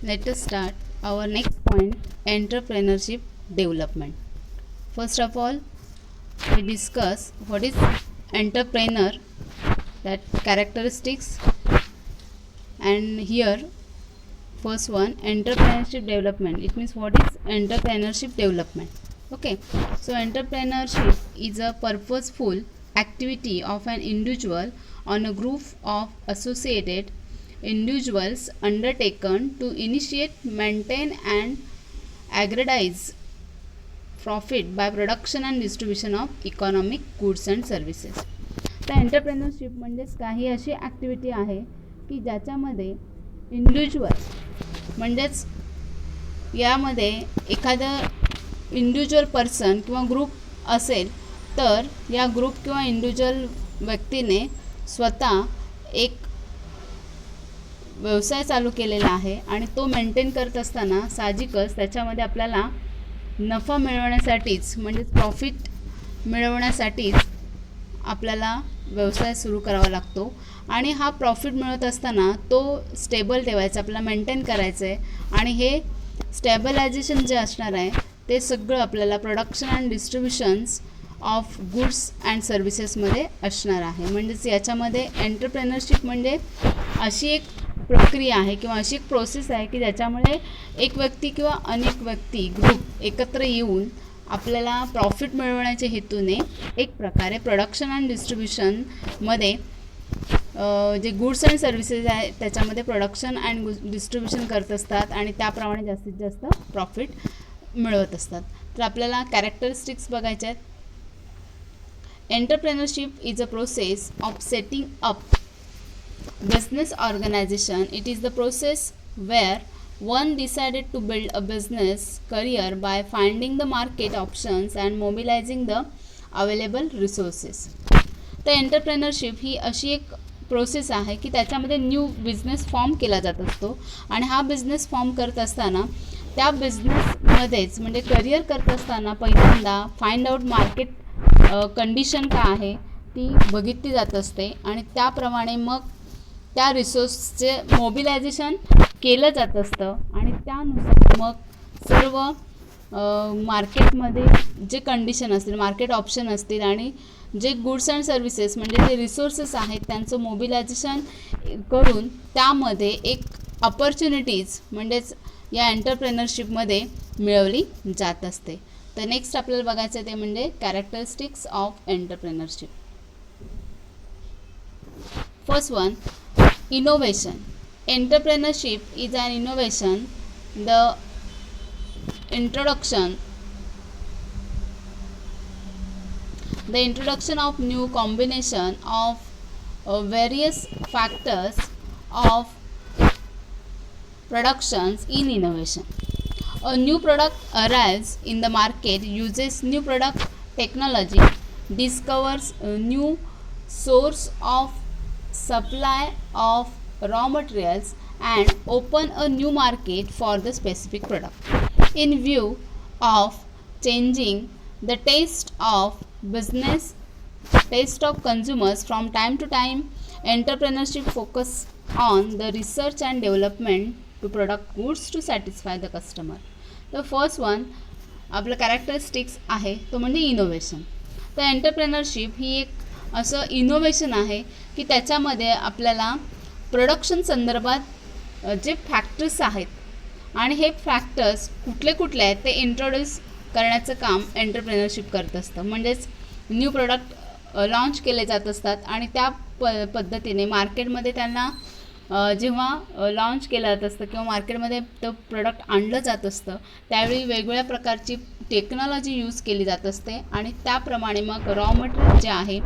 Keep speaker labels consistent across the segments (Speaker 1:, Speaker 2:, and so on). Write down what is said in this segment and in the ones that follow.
Speaker 1: Let us start our next point, entrepreneurship development. First of all, we discuss what is entrepreneur, that characteristics, and here first one, entrepreneurship development. It means what is entrepreneurship development. Okay, so entrepreneurship is a purposeful activity of an individual on a group of associated individuals undertaken to initiate, maintain, and aggregate profit by production and distribution of economic goods and services. तर entrepreneurship म्हणजेच काही अशी activity आहे की ज्याच्यामध्ये individual म्हणजेच यामध्ये एखादं इंडिव्हिज्युअल पर्सन किंवा ग्रुप असेल तर या ग्रुप किंवा इंडिव्हिज्युअल व्यक्तीने स्वतः एक व्यवसाय चालू केलेला आहे आणि तो मेंटेन करत असताना साहजिकच त्याच्यामध्ये आपल्याला नफा मिळवण्यासाठीच म्हणजेच प्रॉफिट मिळवण्यासाठीच आपल्याला व्यवसाय सुरू करावा लागतो आणि हा प्रॉफिट मिळत असताना तो स्टेबल ठेवायचा, आपल्याला मेंटेन करायचं आहे आणि हे स्टेबलायझेशन जे असणार आहे ते सगळं आपल्याला production and distributions of goods and सर्व्हिसेसमध्ये असणार आहे. म्हणजेच याच्यामध्ये एंटरप्रेनरशिप म्हणजे अशी एक प्रक्रिया आहे किंवा अशी एक प्रोसेस आहे की ज्याच्यामुळे एक व्यक्ती किंवा अनेक व्यक्ती ग्रुप एकत्र येऊन आपल्याला प्रॉफिट मिळवण्याच्या हेतूने एक प्रकारे प्रोडक्शन अँड डिस्ट्रीब्युशनमध्ये जे गुड्स अँड सर्व्हिसेस आहे त्याच्यामध्ये प्रोडक्शन अँड डिस्ट्रीब्युशन करत असतात आणि त्याप्रमाणे जास्तीत जास्त प्रॉफिट मिळवत असतात. तर आपल्याला कॅरेक्टरिस्टिक्स बघायचे आहेत. Entrepreneurship is a process of setting up business organization. It is the process where one decided to build a business career by finding the market options and mobilizing the available resources. तर entrepreneurship ही अशी एक process आहे की त्याच्यामध्ये new business form केला जात असतो आणि हा बिझनेस फॉर्म करत असताना त्या बिझनेसमध्येच म्हणजे करिअर करत असताना पहिल्यांदा फाइंड आउट मार्केट कंडिशन काय आहे ती बघितली जात असते आणि त्याप्रमाणे मग त्या रिसोर्सचे मोबिलायझेशन केलं जात असतं आणि त्यानुसार मग सर्व मार्केटमध्ये जे कंडिशन असतील, मार्केट ऑप्शन असतील आणि जे गुड्स अँड सर्व्हिसेस म्हणजे जे रिसोर्सेस आहेत त्यांचं मोबिलायझेशन करून त्यामध्ये एक अपॉर्च्युनिटीज म्हणजेच या एंटरप्रेनरशिपमध्ये मिळवली जात असते. तर नेक्स्ट आपल्याला बघायचं ते म्हणजे characteristics of entrepreneurship. First one, innovation. Entrepreneurship is an innovation. The introduction of new combination of various factors of productions in innovation. A new product arrives in the market, uses new product technology, discovers a new source of supply of raw materials and open a new market for the specific product. In view of changing the taste of business, taste of consumers from time to time, entrepreneurship focus on the research and development to product goods to satisfy the customer. The first one आपलं characteristics आहे तो म्हणजे innovation. तर entrepreneurship ही एक असं innovation आहे की त्याच्यामध्ये आपल्याला प्रोडक्शन संदर्भात जे फॅक्टर्स आहेत आणि हे फॅक्टर्स कुठले कुठले आहेत ते इंट्रोड्यूस करण्याचं काम एंटरप्रेनरशिप करत असतं. म्हणजेच न्यू प्रोडक्ट लॉन्च केले जात असतात आणि त्या पद्धतीने मार्केटमध्ये त्यांना जेव्हा लॉन्च केलं जात असतं किंवा मार्केटमध्ये तो प्रोडक्ट आणलं जात असतं त्यावेळी वेगवेगळ्या प्रकारची टेक्नॉलॉजी यूज केली जात असते आणि त्याप्रमाणे मग रॉ मटेरियल जे आहे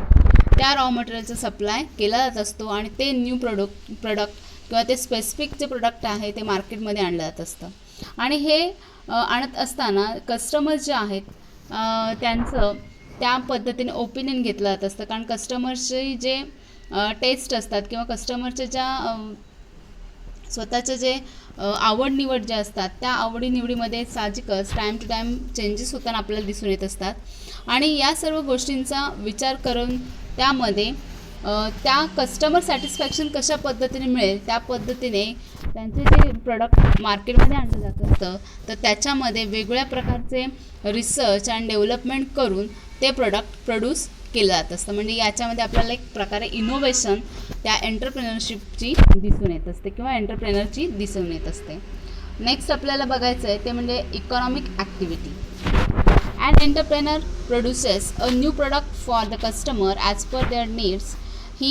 Speaker 1: त्या रॉ मटेरियलचा सप्लाय केला जात असतो आणि ते न्यू प्रोडक्ट किंवा ते स्पेसिफिक जे प्रोडक्ट आहे ते मार्केटमध्ये आणलं जात असतं. आणि हे आणत असताना कस्टमर्स जे आहेत त्यांचं त्या पद्धतीने ओपिनियन घेतलं जात असतं कारण कस्टमर्सचे जे टेस्ट असतात किंवा कस्टमरच्या ज्या स्वतःचं जे आवड निवड जे असतात त्या आवडीनिवडीमध्ये साहजिकच टाईम टू टाईम चेंजेस होताना आपल्याला दिसून येत असतात आणि या सर्व गोष्टींचा विचार करून त्यामध्ये त्या कस्टमर सॅटिस्फॅक्शन कशा पद्धतीने मिळेल त्या पद्धतीने त्यांचे जे प्रोडक्ट मार्केटमध्ये आणलं जात असतं तर त्याच्यामध्ये वेगवेगळ्या प्रकारचे रिसर्च अँड डेव्हलपमेंट करून ते प्रोडक्ट प्रोड्यूस केलं जात असतं. म्हणजे याच्यामध्ये आपल्याला एक प्रकारे इनोव्हेशन त्या एंटरप्रेनरशिपची दिसून येत असते किंवा एंटरप्रेनरची दिसून येत असते. नेक्स्ट आपल्याला बघायचं आहे ते म्हणजे economic activity. An entrepreneur produces a new product for the customer as per their needs. He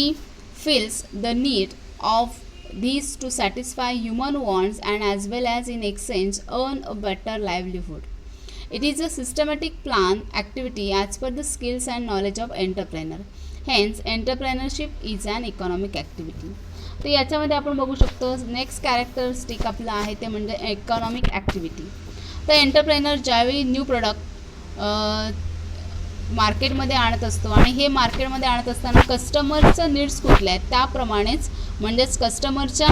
Speaker 1: fills the need of these to satisfy human wants and as well as in exchange earn a better livelihood. It is a systematic plan activity as per the skills and knowledge of entrepreneur. Hence, entrepreneurship is an economic activity. तर याच्यामध्ये आपण बघू शकतो next characteristic आपलं आहे ते म्हणजे economic activity. तर एंटरप्रेनर ज्यावेळी न्यू प्रोडक्ट मार्केटमध्ये आणत असतो आणि हे मार्केटमध्ये आणत असताना कस्टमरचं नीड्स कुठले आहेत त्याप्रमाणेच म्हणजेच कस्टमरच्या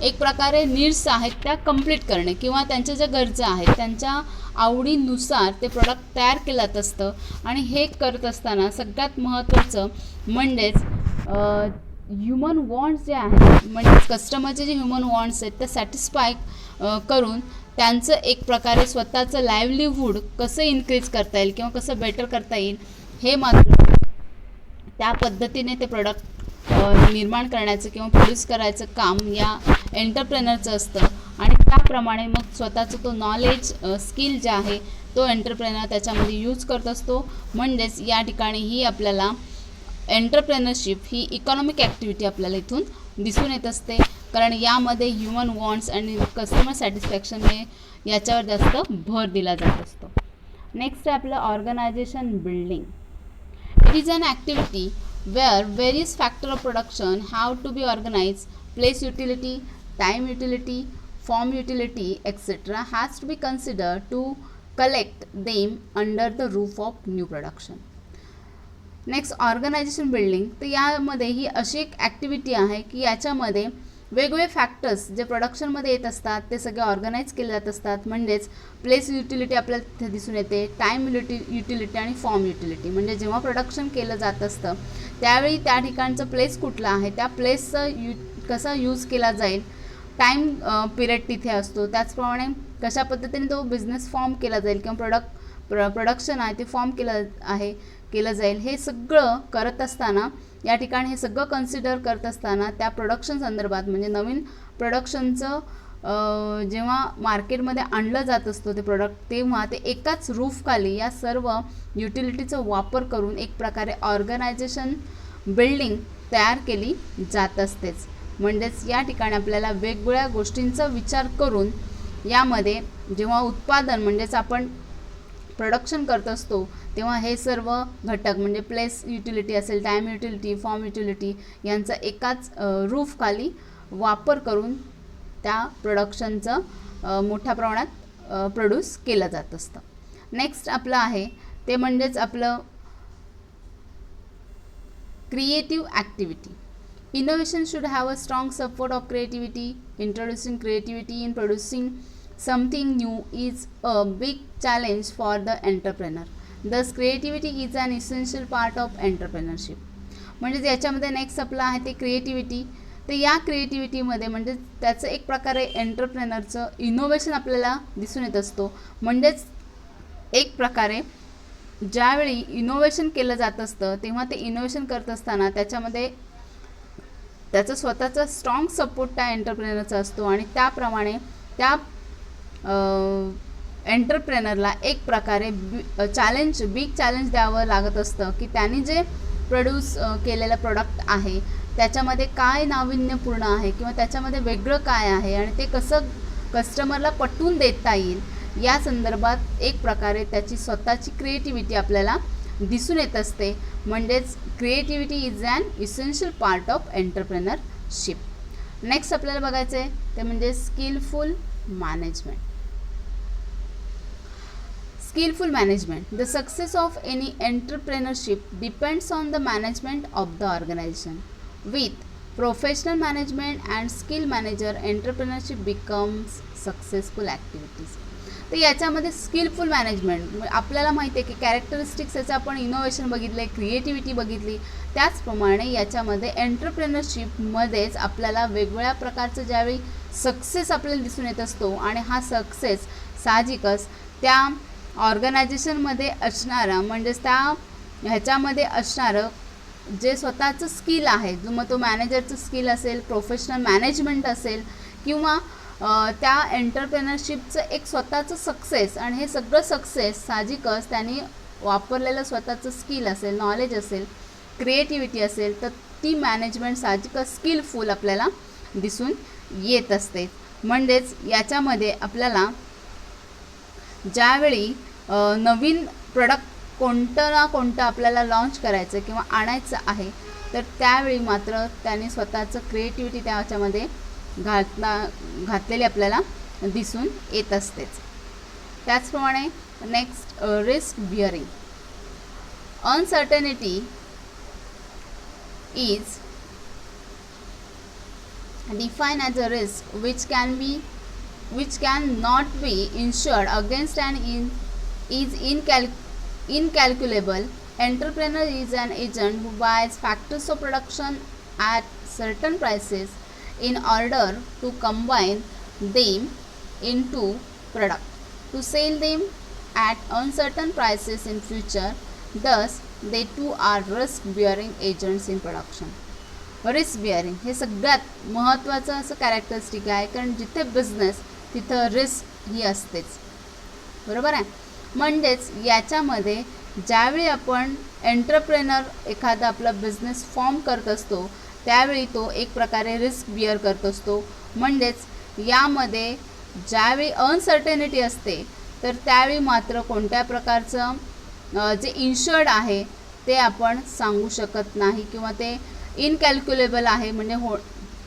Speaker 1: एक प्रकारे नीड्स आहेत त्या कंप्लीट करणे किंवा त्यांच्या ज्या गरजा आहेत त्यांच्या आवडीनुसार ते प्रोडक्ट तयार केलं जात असतं. आणि हे करत असताना सगळ्यात महत्त्वाचं म्हणजेच ह्युमन वॉन्ट्स जे आहेत म्हणजेच कस्टमरचे जे ह्युमन वॉन्ट्स आहेत ते सॅटिस्फाय करून त्यांचं एक प्रकारे स्वतःचं लाईव्हलीहूड कसं इन्क्रीज करता येईल किंवा कसं बेटर करता येईल हे मात्र त्या पद्धतीने ते प्रोडक्ट निर्माण करण्याचं किंवा प्रोड्यूस करायचं काम या एंटरप्रेनरचं असतं. आणि त्याप्रमाणे मग स्वतःचं तो नॉलेज स्किल जे आहे तो एंटरप्रेनर त्याच्यामध्ये यूज करत असतो. म्हणजेच या ठिकाणी ही आपल्याला एंटरप्रेनरशिप ही इकॉनॉमिक ॲक्टिव्हिटी आपल्याला इथून दिसून येत असते. कारण यामध्ये ह्युमन वॉन्ट्स आणि कस्टमर सॅटिस्फॅक्शन हे याच्यावर जास्त भर दिला जात असतो. नेक्स्ट आहे आपलं organization building. It is an activity where various factor of production have to be organize. Place utility, time utility, form utility etcetera has to be consider to collect them under the roof of new production. Next organization building. तर यामध्ये ही अशी एक activity आहे की याच्यामध्ये वेगवेगळे factors जे प्रोडक्शनमध्ये येत असतात ते सगळे ऑर्गनाईज केले जात असतात. म्हणजेच प्लेस युटिलिटी आपल्याला तिथे दिसून येते, टाईम युटिलिटी आणि फॉर्म युटिलिटी. म्हणजे जेव्हा प्रोडक्शन केलं जात असतं त्यावेळी त्या ठिकाणचं प्लेस कुठला आहे त्या प्लेसचं कसा यूज केला जाईल, टाईम पिरियड तिथे असतो. त्याचप्रमाणे कशा पद्धतीने तो बिझनेस फॉर्म केला जाईल किंवा प्रोडक्शन आहे ते फॉर्म केलं जाईल. हे सगळं करत असताना या ठिकाणी हे सगळं कन्सिडर करत असताना त्या प्रोडक्शन संदर्भात म्हणजे नवीन प्रोडक्शनचं जेव्हा मार्केटमध्ये आणलं जात असतं ते प्रोडक्ट तेव्हा ते एकाच रूफखाली या सर्व युटिलिटीचं वापर करून एक प्रकारे ऑर्गनायझेशन बिल्डिंग तयार केली जात असतेच. म्हणजेच या ठिकाणी आपल्याला वेगवेगळ्या गोष्टींचा विचार करून यामध्ये जेव्हा उत्पादन म्हणजेच आपण प्रोडक्शन करत असतो तेव्हा हे सर्व घटक म्हणजे प्लेस युटिलिटी असेल, टाईम युटिलिटी, फॉर्म युटिलिटी यांचा एकाच रूफखाली वापर करून त्या प्रोडक्शनचं मोठ्या प्रमाणात प्रोड्यूस केलं जात असतं. नेक्स्ट आपलं आहे ते म्हणजेच आपलं creative activity. Innovation should have a strong support of creativity. Introducing creativity in producing something new is a big challenge for the entrepreneur. Thus creativity is an essential part of entrepreneurship. म्हणजे याच्यामध्ये next आपलं आहे ते creativity. तर या क्रिएटिव्हिटीमध्ये म्हणजे त्याचं एक प्रकारे एंटरप्रेनरचं इनोव्हेशन आपल्याला दिसून येत असतो. म्हणजेच एक प्रकारे ज्यावेळी इनोव्हेशन केलं जात असतं तेव्हा ते इनोव्हेशन करत असताना त्याच्यामध्ये त्याचा स्वतःचा स्ट्रॉंग सपोर्ट त्या एंटरप्रेनरचा असतो आणि त्याप्रमाणे त्या एंटरप्रेनरला एक प्रकारे बिग चॅलेंज द्यावं लागत असतं की त्यांनी जे प्रोड्यूस केलेलं प्रोडक्ट आहे त्याच्यामध्ये काय नाविन्यपूर्ण आहे किंवा त्याच्यामध्ये वेगळं काय आहे आणि ते कसं कस्टमरला पटवून देता येईल या संदर्भात एक प्रकारे त्याची स्वतःची क्रिएटिव्हिटी आपल्याला दिसून येत असते. म्हणजेच creativity is an essential part of entrepreneurship. Next आपल्याला बघायचं आहे ते म्हणजे skillful management. Skillful management. The success of any entrepreneurship depends on the management of the organization. With professional management and skill manager, entrepreneurship becomes successful activities. तर याच्यामध्ये skilful management, आपल्याला माहिती आहे की कॅरेक्टरिस्टिक्स याचं आपण इनोव्हेशन बघितले, क्रिएटिव्हिटी बघितली, त्याचप्रमाणे याच्यामध्ये एंटरप्रेनरशिपमध्येच आपल्याला वेगवेगळ्या प्रकारचं ज्यावेळी सक्सेस आपल्याला दिसून येत असतो आणि हा सक्सेस साहजिकच त्या ऑर्गनायझेशनमध्ये असणारा म्हणजेच त्या ह्याच्यामध्ये असणारं जे स्वतःचं स्किल आहे, मग तो मॅनेजरचं स्किल असेल, प्रोफेशनल मॅनेजमेंट असेल किंवा त्या एंटरप्रेनरशिपचं एक स्वतःचं सक्सेस, आणि हे सगळं सक्सेस साहजिकच त्यांनी वापरलेलं स्वतःचं स्किल असेल, नॉलेज असेल, क्रिएटिव्हिटी असेल, तर ती मॅनेजमेंट साहजिकच स्किलफुल आपल्याला दिसून येत असते. म्हणजेच याच्यामध्ये आपल्याला ज्यावेळी नवीन प्रोडक्ट कोणतं ना कोणतं आपल्याला लॉन्च करायचं किंवा आणायचं आहे, तर त्यावेळी मात्र त्याने स्वतःचं क्रिएटिव्हिटी त्याच्यामध्ये घातलेली आपल्याला दिसून येत असतेच. त्याचप्रमाणे next risk bearing. Uncertainty is defined as a risk which can not be insured against and is incalculable. Entrepreneur is an agent who buys factors of production at certain prices in order to combine them into product to sell them at uncertain prices in future. Thus they too are risk bearing agents in production. Risk bearing हे सगळ्यात महत्त्वाचं असं characteristic आहे, कारण जिथे business तिथं risk ही असतेच, बरोबर आहे. म्हणजेच याच्यामध्ये ज्यावेळी आपण एंटरप्रेनर एखादा आपला बिझनेस फॉर्म करत असतो त्यावेळी तो एक प्रकारे रिस्क बिअर करत असतो. म्हणजेच यामध्ये ज्यावेळी अनसर्टेनिटी असते तर त्यावेळी मात्र कोणत्या प्रकारचं जे इन्शुर्ड आहे ते आपण सांगू शकत नाही किंवा ते इनकॅल्क्युलेबल आहे. म्हणजे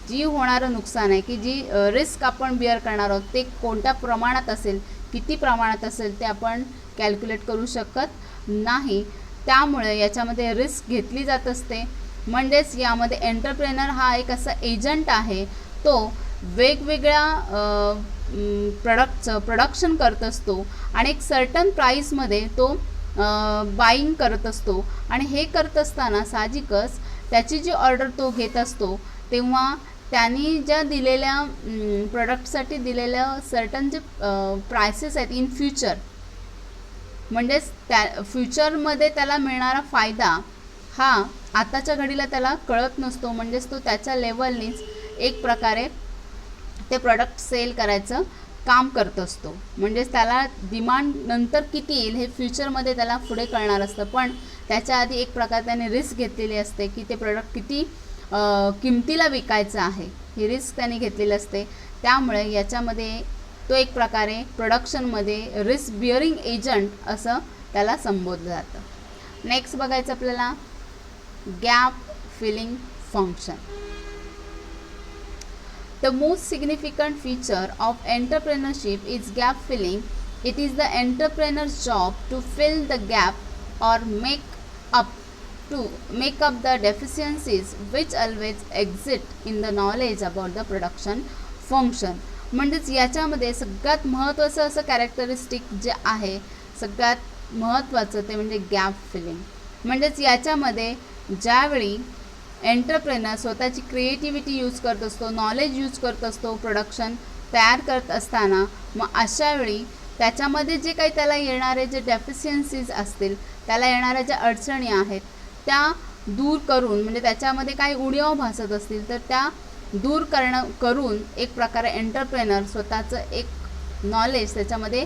Speaker 1: जी होणारं नुकसान आहे की जी रिस्क आपण बिअर करणार आहोत ते कोणत्या प्रमाणात असेल, किती प्रमाणात असेल ते आपण कॅल्क्युलेट करू शकत नाही. त्यामुळे याच्यामध्ये रिस्क घेतली जात असते. म्हणजेच यामध्ये एंटरप्रेनर हा एक असा एजंट आहे, तो वेगवेगळ्या प्रोडक्टचं प्रोडक्शन करत असतो आणि एक सर्टन प्राईसमध्ये तो बाईंग करत असतो. आणि हे करत असताना साहजिकच त्याची जी ऑर्डर तो घेत असतो तेव्हा त्यांनी ज्या दिलेल्या प्रोडक्टसाठी दिलेल्या सर्टन जे प्रायसेस आहेत इन फ्युचर, म्हणजेच त्या फ्युचरमध्ये त्याला मिळणारा फायदा हा आताच्या घडीला त्याला कळत नसतो. म्हणजेच तो त्याच्या लेवलनीच एक प्रकारे ते प्रोडक्ट सेल करायचं काम करत असतो. म्हणजेच त्याला डिमांड नंतर किती येईल हे फ्युचरमध्ये त्याला पुढे कळणार असतं, पण त्याच्या आधी एक प्रकारे त्याने रिस्क घेतलेली असते की ते प्रोडक्ट किती किमतीला विकायचं आहे, ही रिस्क त्याने घेतलेली असते. त्यामुळे याच्यामध्ये तो एक प्रकारे प्रोडक्शनमध्ये रिस्क बिअरिंग एजंट असं त्याला संबोधलं जातं. नेक्स्ट बघायचं आपल्याला gap filling function. The most significant feature of entrepreneurship is gap filling. It is the entrepreneur's job to fill the gap or make up the deficiencies which always exist in the knowledge about the production function. म्हणजेच याच्यामध्ये सगळ्यात महत्त्वाचं असं characteristic जे आहे, सगळ्यात महत्त्वाचं ते म्हणजे गॅप फिलिंग. म्हणजेच याच्यामध्ये ज्यावेळी एंटरप्रेनर स्वतःची क्रिएटिव्हिटी यूज करत असतो, नॉलेज यूज करत असतो प्रोडक्शन तयार करत असताना, मग अशावेळी त्याच्यामध्ये जे काही त्याला येणारे जे डेफिशियन्सीज असतील, त्याला येणाऱ्या ज्या अडचणी आहेत त्या दूर करून, म्हणजे त्याच्यामध्ये काही उणीवा भासत असतील तर त्या दूर करून एक प्रकारे एंटरप्रेनर स्वतःचं एक नॉलेज त्याच्यामध्ये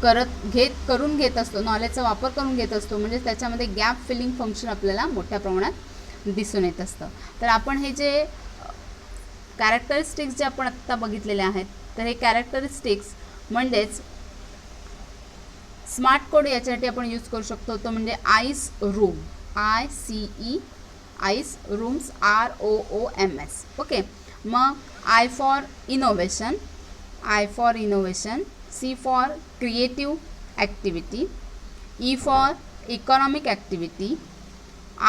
Speaker 1: करून घेत असतो, नॉलेजचा वापर करून घेत असतो. म्हणजे त्याच्यामध्ये गॅप फिलिंग फंक्शन आपल्याला मोठ्या प्रमाणात दिसून येत असतं. तर आपण हे जे कॅरेक्टरिस्टिक्स जे आपण आत्ता बघितलेले आहेत, तर हे कॅरेक्टरिस्टिक्स म्हणजेच स्मार्ट कोड याच्यासाठी आपण यूज करू शकतो. तो म्हणजे ice room, ICE ice rooms ROOMS. Okay. मग I for innovation, C for creative activity, E for economic activity,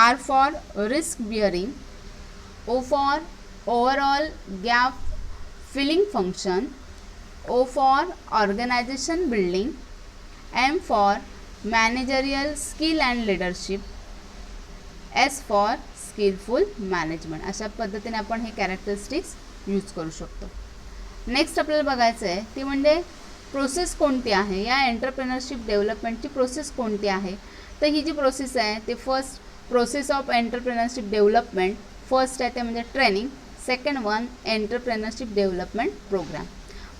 Speaker 1: R for risk bearing, O for overall gap filling function, O for organization building, M for managerial skill and leadership, S for skillful management. अशा पद्धतीने आपण हे characteristics use करू शकतो. Next आपल्याला बघायचं आहे ती म्हणजे प्रोसेस कोणती आहे, या एंटरप्रेनरशिप डेव्हलपमेंटची प्रोसेस कोणती आहे. तर ही जी प्रोसेस आहे ते first process of entrepreneurship development first आहे ते म्हणजे training, second one entrepreneurship development program.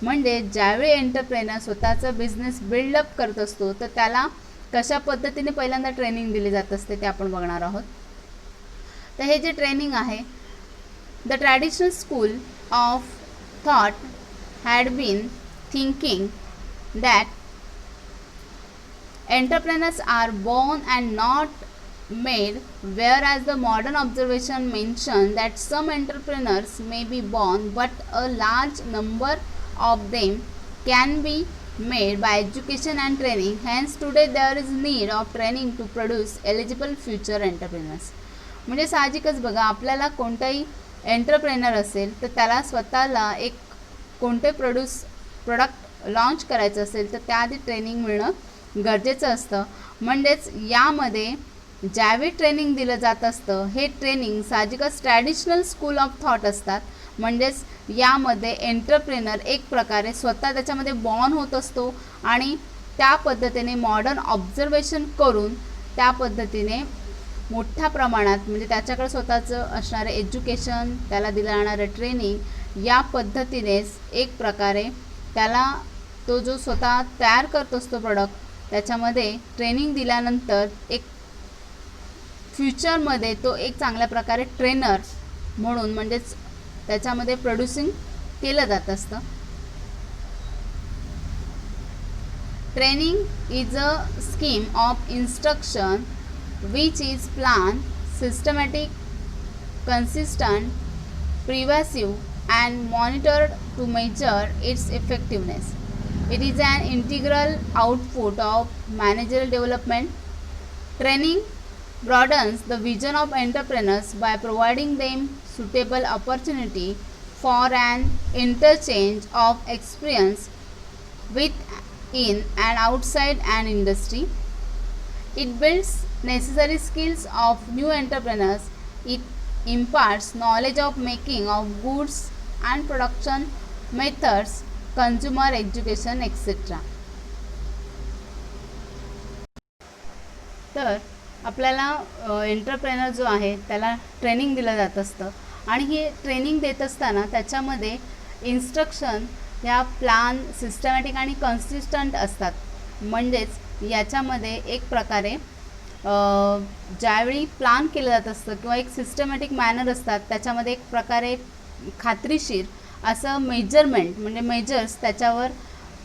Speaker 1: म्हणजे ज्यावेळी एंटरप्रेनर स्वतःचा बिझनेस बिल्डअप करत असतो तर त्याला कशा पद्धतीने पहिल्यांदा ट्रेनिंग दिली जात असते ते आपण बघणार आहोत. तर हे जे ट्रेनिंग आहे, the traditional school of thought had been thinking that entrepreneurs are born and not made, whereas the modern observation mention that some entrepreneurs may be born but a large number of them can be made by education and training. Hence today there is need of training to produce eligible future entrepreneurs. म्हणजे साहजिकच बघा, आपल्याला कोणताही entrepreneur असेल तर त्याला स्वतःला एक कोणते प्रोडक्ट लॉन्च करायचं असेल तर त्याआधी ट्रेनिंग मिळणं गरजेचं असतं. म्हणजेच यामध्ये ज्यावेळी ट्रेनिंग दिलं जात असतं हे ट्रेनिंग साहजिकच ट्रॅडिशनल स्कूल ऑफ थॉट असतात. म्हणजेच यामध्ये एंटरप्रेनर एक प्रकारे स्वतः त्याच्यामध्ये बॉर्न होत असतो आणि त्या पद्धतीने मॉडर्न ऑब्झर्वेशन करून त्या पद्धतीने मोठ्या प्रमाणात म्हणजे त्याच्याकडे स्वतःचं असणारं एज्युकेशन, त्याला दिलं जाणारं ट्रेनिंग, या पद्धतीनेच एक प्रकारे त्याला तो जो स्वतः तयार करत असतो प्रोडक्ट त्याच्यामध्ये ट्रेनिंग दिल्यानंतर एक फ्युचरमध्ये तो एक चांगल्या प्रकारे ट्रेनर म्हणून म्हणजेच त्याच्यामध्ये प्रोड्युसिंग केलं जात असतं. Training is a scheme of instruction which is planned, systematic, consistent, pervasive and monitored to measure its effectiveness. It is an integral output of managerial development. Training broadens the vision of entrepreneurs by providing them suitable opportunity for an interchange of experience within and outside an industry. It builds necessary skills of new entrepreneurs. It imparts knowledge of making of goods and production methods, consumer education, etc. तर आपल्याला entrepreneur जो आहे त्याला training दिलं जात असतं आणि ही training देत असताना त्याच्यामध्ये इन्स्ट्रक्शन ह्या प्लान, सिस्टमॅटिक आणि कन्सिस्टंट असतात. म्हणजेच याच्यामध्ये एक प्रकारे ज्यावेळी प्लान केलं जात असतं किंवा एक सिस्टमॅटिक मॅनर असतात त्याच्यामध्ये एक प्रकारे खात्रीशीर असं मेजरमेंट म्हणजे मेजर्स त्याच्यावर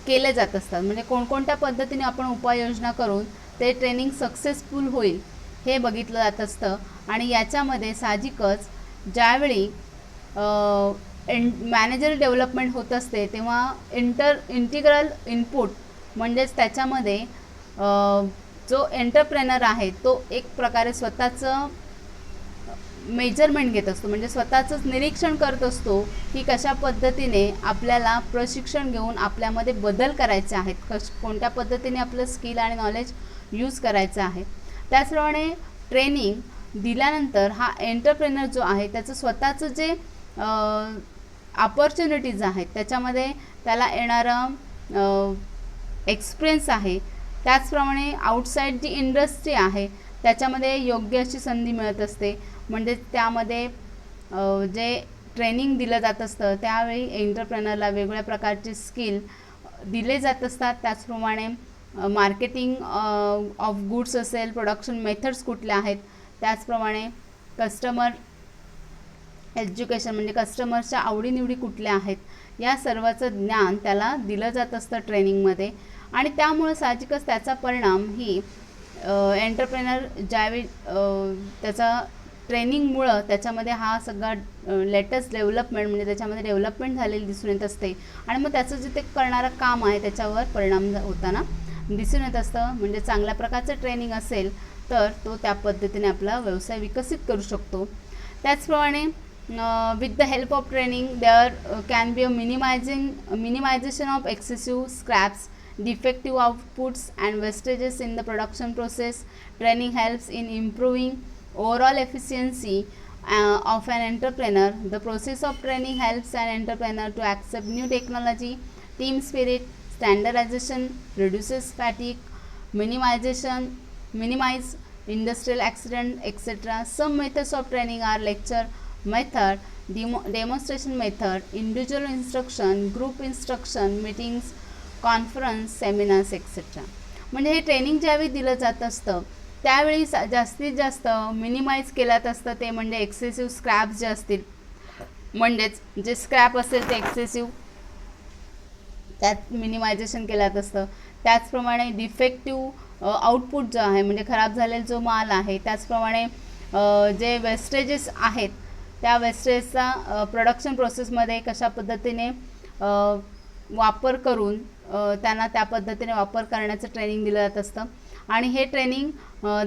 Speaker 1: केले जात असतात. म्हणजे कोणकोणत्या पद्धतीने आपण उपाययोजना करून ते ट्रेनिंग सक्सेसफुल होईल हे बघितलं जात असतं. आणि याच्यामध्ये साहजिकच ज्यावेळी मॅनेजर डेव्हलपमेंट होत असते तेव्हा इंटिग्रल इनपुट म्हणजेच त्याच्यामध्ये जो एंटरप्रेनर आहे तो एक प्रकारे स्वतःचं मेजरमेंट घेत असतो. म्हणजे स्वतःचंच निरीक्षण करत असतो की कशा पद्धतीने आपल्याला प्रशिक्षण घेऊन आपल्यामध्ये बदल करायचे आहेत, कोणत्या पद्धतीने आपलं स्किल आणि नॉलेज यूज करायचं आहे. त्याचप्रमाणे ट्रेनिंग दिल्यानंतर हा एंटरप्रेनर जो आहे त्याचं स्वतःचं जे ऑपॉर्च्युनिटीज आहेत त्याच्यामध्ये त्याला येणारं एक्सपिरियन्स आहे, त्याचप्रमाणे आउटसाईड जी इंडस्ट्री आहे त्याच्यामध्ये योग्य अशी संधी मिळत असते. म्हणजे त्यामध्ये जे ट्रेनिंग दिलं जात असतं त्यावेळी एंटरप्रेनरला वेगवेगळ्या प्रकारचे स्किल दिले जात असतात. त्याचप्रमाणे मार्केटिंग ऑफ गुड्स असेल, प्रोडक्शन मेथड्स कुठल्या आहेत, त्याचप्रमाणे कस्टमर एज्युकेशन म्हणजे कस्टमरच्या आवडीनिवडी कुठल्या आहेत, या सर्वाचं ज्ञान त्याला दिलं जात असतं ट्रेनिंगमध्ये. आणि त्यामुळं साहजिकच त्याचा परिणाम ही एंटरप्रेनर ज्यावेळी त्याचा ट्रेनिंगमुळं त्याच्यामध्ये हा सगळा लेटेस्ट डेव्हलपमेंट म्हणजे त्याच्यामध्ये डेव्हलपमेंट झालेली दिसून येत असते आणि मग त्याचं जे ते करणारं काम आहे त्याच्यावर परिणाम होताना दिसून येत असतं. म्हणजे चांगल्या प्रकारचं ट्रेनिंग असेल तर तो त्या पद्धतीने आपला व्यवसाय विकसित करू शकतो. त्याचप्रमाणे with the help of training, there can be a minimization of excessive scraps, defective outputs, and wastages in the production process. Training helps in improving overall efficiency of an entrepreneur. The process of training helps an entrepreneur to accept new technology, team spirit, standardization, reduces fatigue, minimize industrial accident, etc. Some methods of training are lecture method, demonstration method, individual instruction, group instruction, meetings, conference, seminars etcetera. म्हणजे हे training ज्यावेळी दिलं जात असतं त्यावेळी जास्तीत जास्त minimise केलं असतं ते म्हणजे एक्सेसिव्ह स्क्रॅप्स जे असतील, म्हणजेच जे स्क्रॅप असेल ते एक्सेसिव्ह त्यात मिनिमायझेशन केलं असतं. त्याचप्रमाणे डिफेक्टिव्ह आउटपुट जो आहे म्हणजे खराब झालेला जो माल आहे, त्याचप्रमाणे जे वेस्टेजेस आहेत त्या वेस्टेजचा प्रोडक्शन प्रोसेसमध्ये कशा पद्धतीने वापर करून त्यांना त्या पद्धतीने वापर करण्याचं ट्रेनिंग दिलं जात असतं. आणि हे ट्रेनिंग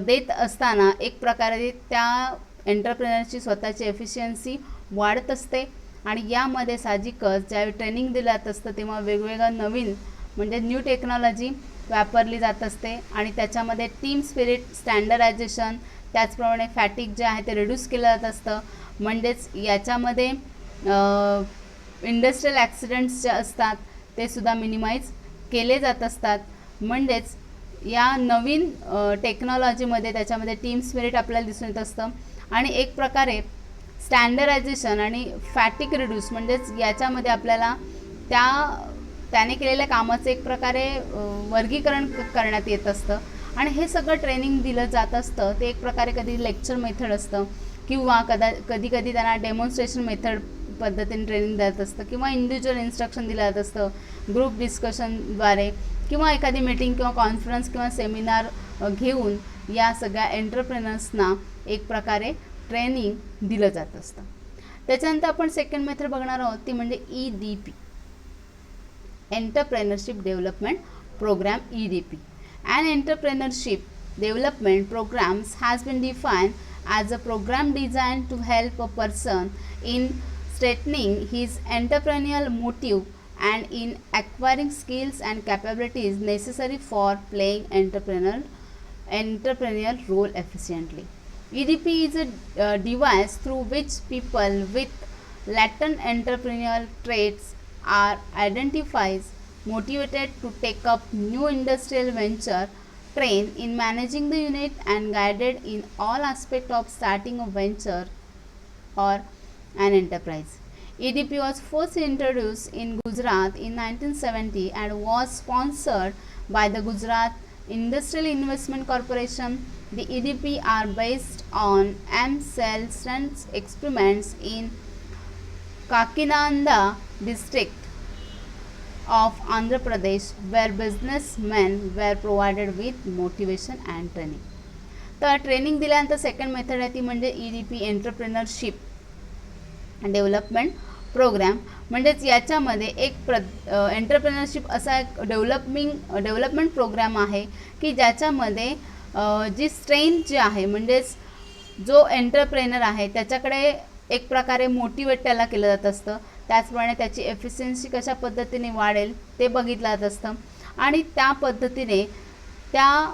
Speaker 1: देत असताना एक प्रकारे त्या एंटरप्रेनरची स्वतःची एफिशियन्सी वाढत असते. आणि यामध्ये साहजिकच ज्यावेळी ट्रेनिंग दिलं जात असतं तेव्हा वेगवेगळं नवीन म्हणजे न्यू टेक्नॉलॉजी वापरली जात असते. आणि त्याच्यामध्ये टीम स्पिरिट, स्टँडर्डायझेशन, त्याचप्रमाणे फॅटिक जे आहे ते रिड्यूस केलं जात असतं. म्हणजेच याच्यामध्ये इंडस्ट्रियल ॲक्सिडेंट्स जे असतात ते सुद्धा मिनिमाइज केले जात असतात. म्हणजेच या नवीन टेक्नॉलॉजीमध्ये त्याच्यामध्ये टीम स्पिरिट आपल्याला दिसून येत असतं. आणि एक प्रकारे स्टँडर्डायझेशन आणि फॅटिक रिड्यूस म्हणजेच याच्यामध्ये आपल्याला त्याने केलेल्या कामाचं एक प्रकारे वर्गीकरण करण्यात येत असतं. आणि हे सगळं ट्रेनिंग दिलं जात असतं ते एक प्रकारे कधी लेक्चर मेथड असतं किंवा कधी त्यांना डेमॉन्स्ट्रेशन मेथड पद्धतीने ट्रेनिंग देत असतं किंवा इंडिव्हिज्युअल इन्स्ट्रक्शन दिलं जात असतं ग्रुप डिस्कशनद्वारे किंवा एखादी मीटिंग किंवा कॉन्फरन्स किंवा सेमिनार घेऊन या सगळ्या एंटरप्रेनर्सना एक प्रकारे ट्रेनिंग दिलं जात असतं. त्याच्यानंतर आपण सेकंड मेथड बघणार आहोत ती म्हणजे EDP, entrepreneurship development program. EDP, an entrepreneurship development programs has been defined as a program designed to help a person in strengthening his entrepreneurial motive and in acquiring skills and capabilities necessary for playing entrepreneurial role efficiently. EDP is a device through which people with latent entrepreneurial traits are identified, motivated to take up new industrial venture, trained in managing the unit, and guided in all aspects of starting a venture or an enterprise. EDP was first introduced in Gujarat in 1970 and was sponsored by the Gujarat Industrial Investment Corporation. The EDP are based on M-Cell experiments in Kakinada district of Andhra Pradesh, where businessmen were provided with motivation and training. तर training दिल्यानंतर second method आहे ती म्हणजे EDP, entrepreneurship development programme. म्हणजेच याच्यामध्ये एक entrepreneurship असा एक डेव्हलपमेंट प्रोग्राम आहे की ज्याच्यामध्ये जी स्ट्रेंथ जी आहे म्हणजेच जो एंटरप्रेनर आहे त्याच्याकडे एक प्रकारे मोटिवेट त्याला केलं जात असतं. त्याचप्रमाणे त्याची एफिशियन्सी कशा पद्धतीने वाढेल ते बघितलं जात असतं. आणि त्या पद्धतीने त्या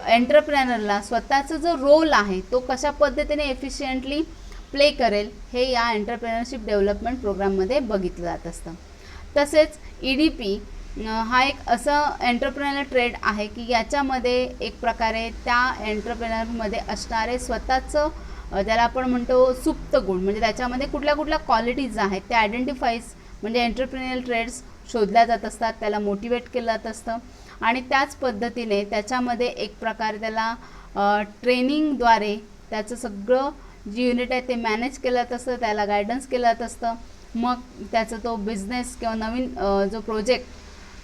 Speaker 1: एंटरप्रेनरला स्वतःचा जो रोल आहे तो कशा पद्धतीने एफिशियंटली प्ले करेल हे या एंटरप्रेनरशिप डेव्हलपमेंट प्रोग्राममध्ये बघितलं जात असतं. तसेच EDP हा एक असं एंटरप्रेनर ट्रेड आहे की याच्यामध्ये एक प्रकारे त्या एंटरप्रेनरमध्ये असणारे स्वतःचं ज्याला आपण म्हणतो सुप्त गुण म्हणजे त्याच्यामध्ये कुठल्या क्वालिटीज आहेत त्या आयडेंटिफाईज म्हणजे एंटरप्रेन्युअल ट्रेड्स शोधल्या जात असतात, त्याला मोटिवेट केलं जात असतं. आणि त्याच पद्धतीने त्याच्यामध्ये एक प्रकारे त्याला ट्रेनिंगद्वारे त्याचं सगळं जी युनिट आहे ते मॅनेज केलं जात असतं, त्याला गायडन्स केलं जात असतं. मग त्याचा तो बिझनेस किंवा नवीन जो प्रोजेक्ट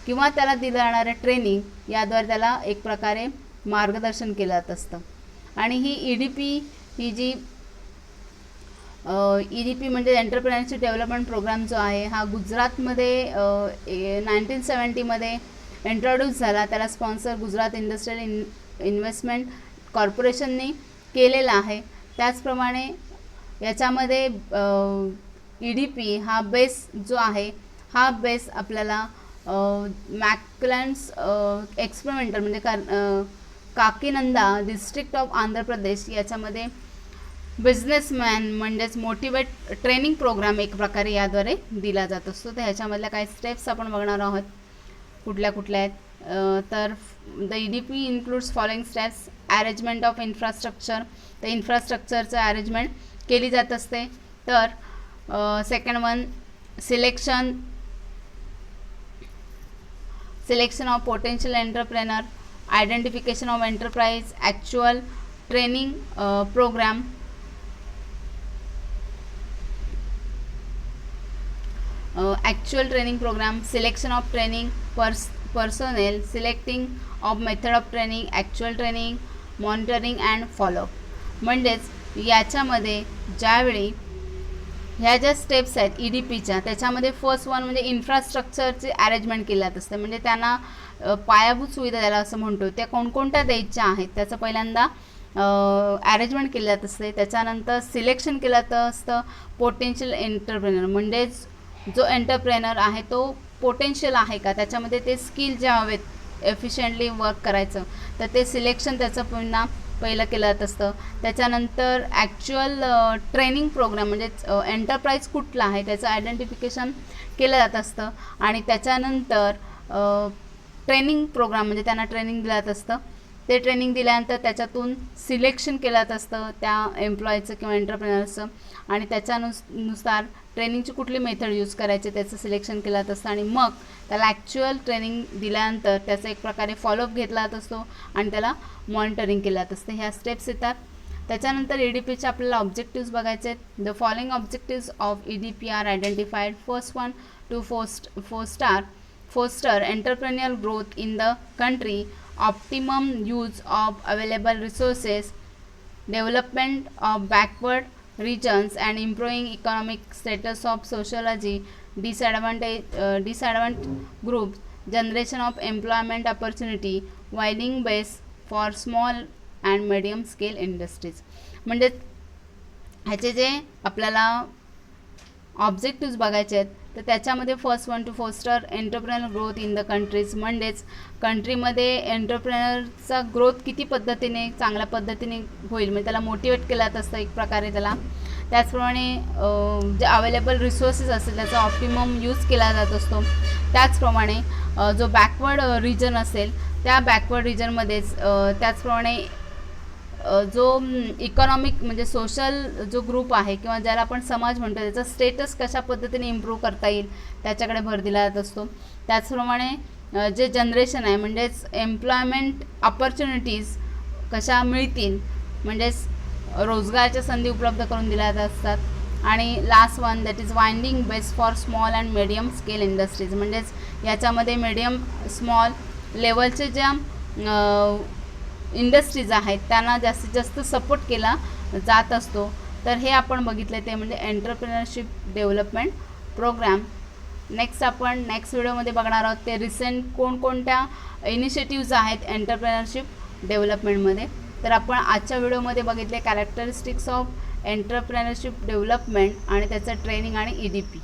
Speaker 1: किंवा त्याला दिलं जाणारं ट्रेनिंग याद्वारे त्याला एक प्रकारे मार्गदर्शन केलं जात असतं. आणि ही EDP ही जी EDP म्हणजे एंटरप्रेन्योरशिप डेव्हलपमेंट प्रोग्राम जो आहे हा गुजरातमध्ये 1970मध्ये इंट्रोड्यूस झाला. त्याला स्पॉन्सर गुजरात इंडस्ट्रियल इन्व्हेस्टमेंट कॉर्पोरेशनने केलेला आहे. त्याचप्रमाणे याच्यामध्ये EDP हा बेस जो आहे हा बेस आपल्याला मॅकलॅन्स एक्सपेरिमेंटल म्हणजे काकीनंदा डिस्ट्रिक्ट ऑफ आंध्र प्रदेश याच्यामध्ये बिझनेसमॅन म्हणजेच मोटिवेट ट्रेनिंग प्रोग्राम एक प्रकारे याद्वारे दिला जात असतो. तर ह्याच्यामधल्या काही स्टेप्स आपण बघणार आहोत कुठल्या कुठल्या आहेत. तर the EDP includes following steps. Arrangement of infrastructure, तर इन्फ्रास्ट्रक्चरचं अरेंजमेंट केली जात असते. तर second one selection of potential entrepreneur, identification of enterprise, actual training program, actual training program, selection of training personnel, selecting of method of training, actual training, monitoring and follow-up. म्हणजेच याच्यामध्ये ज्यावेळी ह्या ज्या स्टेप्स आहेत EDPच्या त्याच्यामध्ये फर्स्ट वन म्हणजे इन्फ्रास्ट्रक्चरचे arrangement केलं जात असते. म्हणजे त्यांना पायाभूत सुविधा द्यायला असं म्हणतो त्या कोणकोणत्या द्यायच्या आहेत त्याचं पहिल्यांदा अरेंजमेंट केलं जात असते. त्याच्यानंतर सिलेक्शन केलं जातं असतं पोटेन्शियल एंटरप्रेनर, म्हणजेच जो एंटरप्रेनर आहे तो पोटेन्शियल आहे का, त्याच्यामध्ये ते स्किल जे हवेत एफिशियंटली वर्क करायचं तर ते सिलेक्शन त्याचं पुन्हा पहिलं केलं जात असतं. त्याच्यानंतर ॲक्च्युअल ट्रेनिंग प्रोग्राम म्हणजेच एंटरप्राइज कुठला आहे त्याचं आयडेंटिफिकेशन केलं जात असतं. आणि त्याच्यानंतर ट्रेनिंग प्रोग्राम म्हणजे त्यांना ट्रेनिंग दिलं जात असतं. ते ट्रेनिंग दिल्यानंतर त्याच्यातून सिलेक्शन केलं जात असतं त्या एम्प्लॉईचं किंवा एंटरप्रेनरचं आणि त्याच्यानुसार ट्रेनिंगची कुठली मेथड यूज करायची त्याचं सिलेक्शन केलं जात असतं. आणि मग त्याला ॲक्च्युअल ट्रेनिंग दिल्यानंतर त्याचा एक प्रकारे फॉलोअप घेतला जात असतो आणि त्याला मॉनिटरिंग केलं जात असतं. ह्या स्टेप्स येतात. त्याच्यानंतर EDPचे आपल्याला ऑब्जेक्टिव्स बघायचे आहेत. The following objectives of EDP are identified. First one to foster entrepreneurial growth in the country, optimum use of available resources, development of backward regions and improving economic status of sociology, disadvantaged groups, generation of employment opportunity, widening base for small and medium scale industries. म्हणजे ह्याचे जे आपल्याला objectives बघायचे आहेत तर त्याच्यामध्ये first one to foster entrepreneur growth in the countries, म्हणजेच कंट्रीमध्ये एंटरप्रेनरचा ग्रोथ किती पद्धतीने चांगल्या पद्धतीने होईल म्हणजे त्याला मोटिवेट केलं जात असतं एक प्रकारे त्याला. त्याचप्रमाणे जे अवेलेबल रिसोर्सेस असतील त्याचा ऑप्टिमम यूज केला जात असतो. त्याचप्रमाणे जो बॅकवर्ड रिजन असेल त्या बॅकवर्ड रिजनमध्येच त्याचप्रमाणे जो इकॉनॉमिक म्हणजे सोशल जो ग्रुप आहे किंवा ज्याला आपण समाज म्हणतो त्याचा स्टेटस कशा पद्धतीने इम्प्रूव्ह करता येईल त्याच्याकडे भर दिला जात असतो. त्याचप्रमाणे जे जनरेशन आहे म्हणजेच एम्प्लॉयमेंट ऑपॉर्च्युनिटीज कशा मिळतील म्हणजेच रोजगाराच्या संधी उपलब्ध करून दिल्या जात असतात. आणि last one that is winding best for small and medium scale industries, म्हणजेच याच्यामध्ये मिडियम स्मॉल लेवलचे ज्या इंडस्ट्रीज आहेत त्यांना जास्तीत जास्त सपोर्ट केला जात असतो. तर हे आपण बघितलं ते म्हणजे एंटरप्रेनरशिप डेव्हलपमेंट प्रोग्राम. नेक्स्ट आपण नेक्स्ट व्हिडिओमध्ये बघणार आहोत ते रिसेंट कोणकोणत्या इनिशिएटिव्ज आहेत एंटरप्रेनरशिप डेव्हलपमेंटमध्ये. तर आपण आजच्या व्हिडिओमध्ये बघितले कॅरेक्टरिस्टिक्स ऑफ एंटरप्रेनरशिप डेव्हलपमेंट आणि त्याचं ट्रेनिंग आणि EDP.